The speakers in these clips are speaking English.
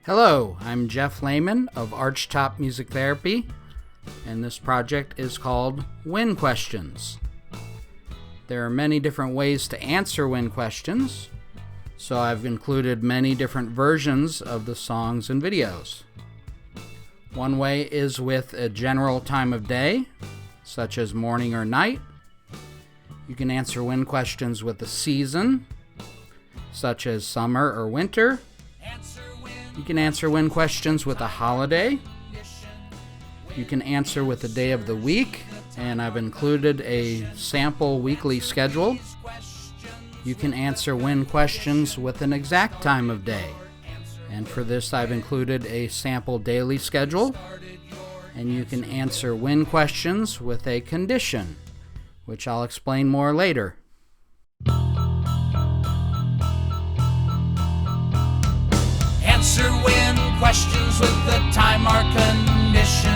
Hello, I'm Jeff Lehman of Archtop Music Therapy, and this project is called When Questions. There are many different ways to answer when questions, so I've included many different versions of the songs and videos. One way is with a general time of day, such as morning or night. You can answer when questions with a season, such as summer or winter. You can answer when questions with a holiday. You can answer with a day of the week, and I've included a sample weekly schedule. You can answer when questions with an exact time of day, and for this I've included a sample daily schedule. And you can answer when questions with a condition, which I'll explain more later. Answer when questions with the time or condition.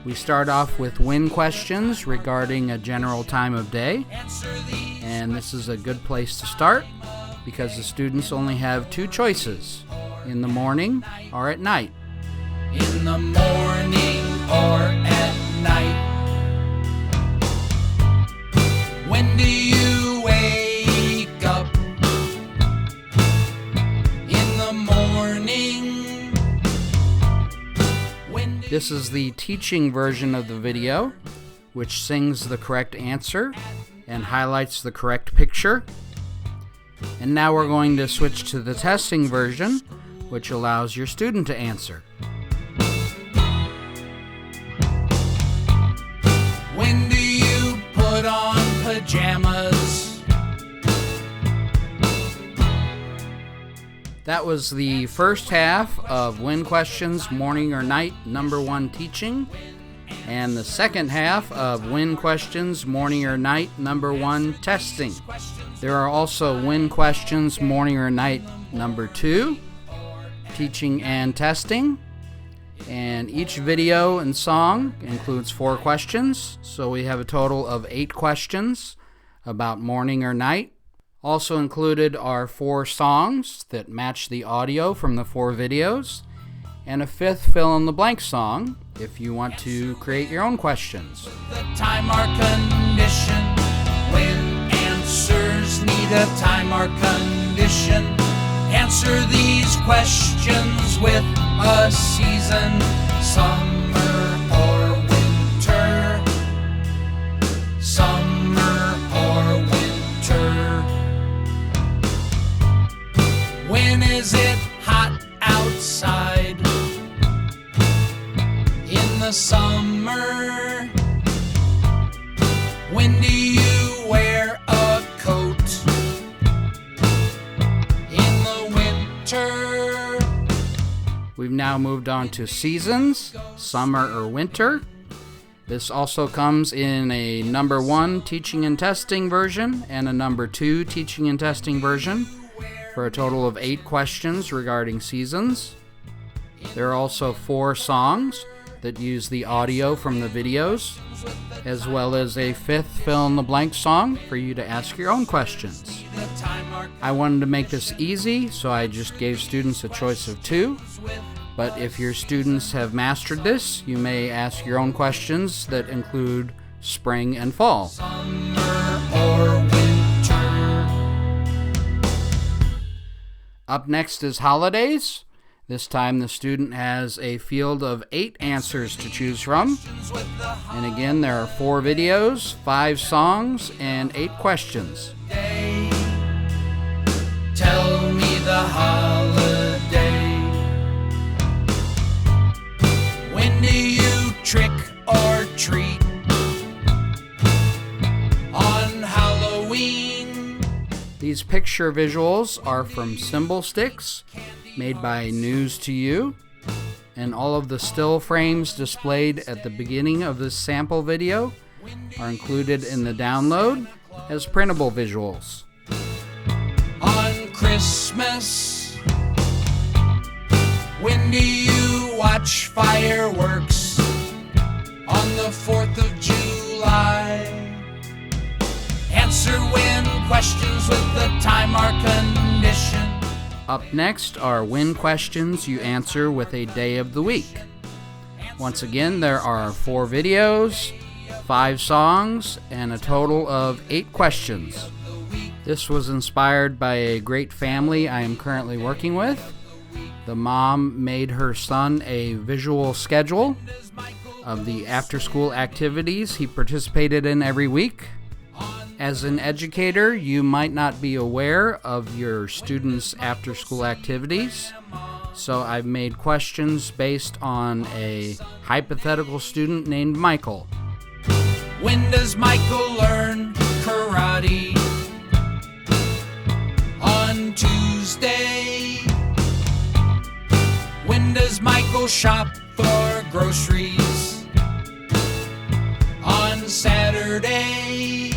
We start off with when questions regarding a general time of day, and this is a good place to start because the students only have two choices, in the morning or at night. In the morning or at night. When do you wake up? In the morning. This is the teaching version of the video, which sings the correct answer and highlights the correct picture. And now we're going to switch to the testing version, which allows your student to answer. When do you put on pajamas? That was the first half of When Questions, Morning or Night, number 1 teaching, and the second half of When Questions, Morning or Night, number 1 testing. There are also When Questions, Morning or Night, number 2, teaching and testing, and each video and song includes 4 questions, so we have a total of 8 questions about morning or night. Also included are 4 songs that match the audio from the 4 videos, and a 5th fill-in-the-blank song if you want to create your own questions. The time or condition. When answers need a time or condition. Answer these questions with a season, summer or winter. Summer or winter. When is it hot outside? In the summer. When do you wear a coat? In the winter. We've now moved on to seasons, summer or winter. This also comes in a number 1 teaching and testing version and a number 2 teaching and testing version, for a total of 8 questions regarding seasons. There are also 4 songs that use the audio from the videos, as well as a 5th fill-in-the-blank song for you to ask your own questions. I wanted to make this easy, so I just gave students a choice of 2. But if your students have mastered this, you may ask your own questions that include spring and fall. Summer or winter. Up next is holidays. This time the student has a field of 8 answers to choose from. And again, there are 4 videos, 5 songs, and 8 questions. Tell me the holiday. When do you trick or treat? On Halloween. These picture visuals are from symbol sticks made by News to You, and all of the still frames displayed at the beginning of this sample video are included in the download as printable visuals. On Christmas. When do you watch fireworks? On the 4th of July. Answer when questions with the time or condition. Up next are win questions you answer with a day of the week. Once again, there are 4 videos, 5 songs, and a total of 8 questions. This was inspired by a great family I am currently working with. The mom made her son a visual schedule of the after-school activities he participated in every week. As an educator, you might not be aware of your students' after-school activities, so I've made questions based on a hypothetical student named Michael. When does Michael learn karate? On Tuesday. When does Michael shop for groceries? On Saturday.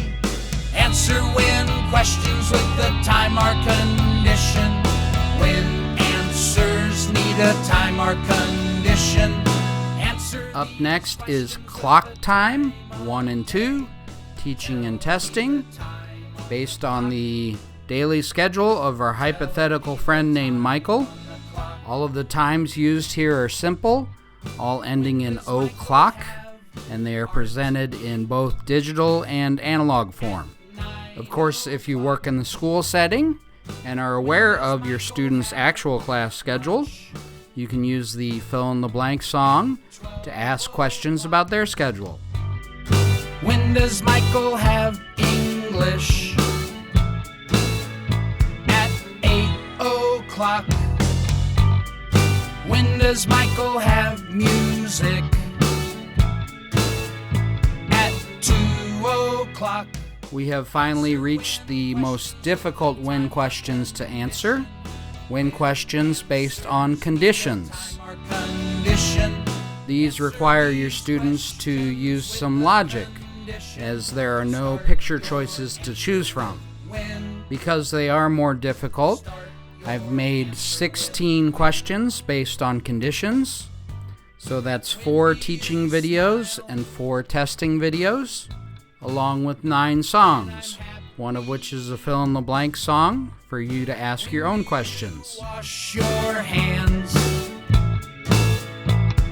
Answer when questions with the time or condition. When answers need a time or condition. Up next is Clock Time 1 and 2, Teaching and Testing, based on the daily schedule of our hypothetical friend named Michael. All of the times used here are simple, all ending in o'clock, and they are presented in both digital and analog form. Of course, if you work in the school setting and are aware of your students' actual class schedule, you can use the fill-in-the-blank song to ask questions about their schedule. When does Michael have English? At 8 o'clock. When does Michael have music? At 2 o'clock. We have finally reached the most difficult win questions to answer. Win questions based on conditions. These require your students to use some logic, as there are no picture choices to choose from. Because they are more difficult, I've made 16 questions based on conditions. So that's 4 teaching videos and 4 testing videos, along with 9 songs, one of which is a fill-in-the-blank song for you to ask your own questions. Wash your hands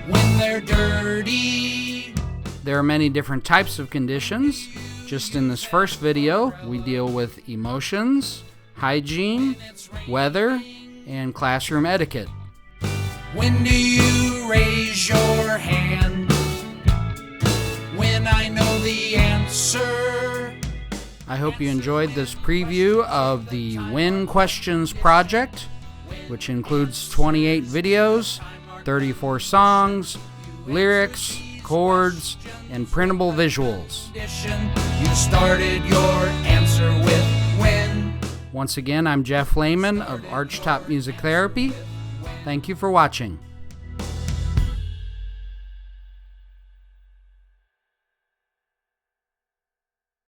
when they're dirty. There are many different types of conditions. Just in this first video, we deal with emotions, hygiene, weather, and classroom etiquette. When do you raise your hand? When I know the answer. I hope you enjoyed this preview of the Win Questions project, which includes 28 videos, 34 songs, lyrics, chords, and printable visuals. You started your answer with when. Once again, I'm Jeff Lehman of Archtop Music Therapy. Thank you for watching.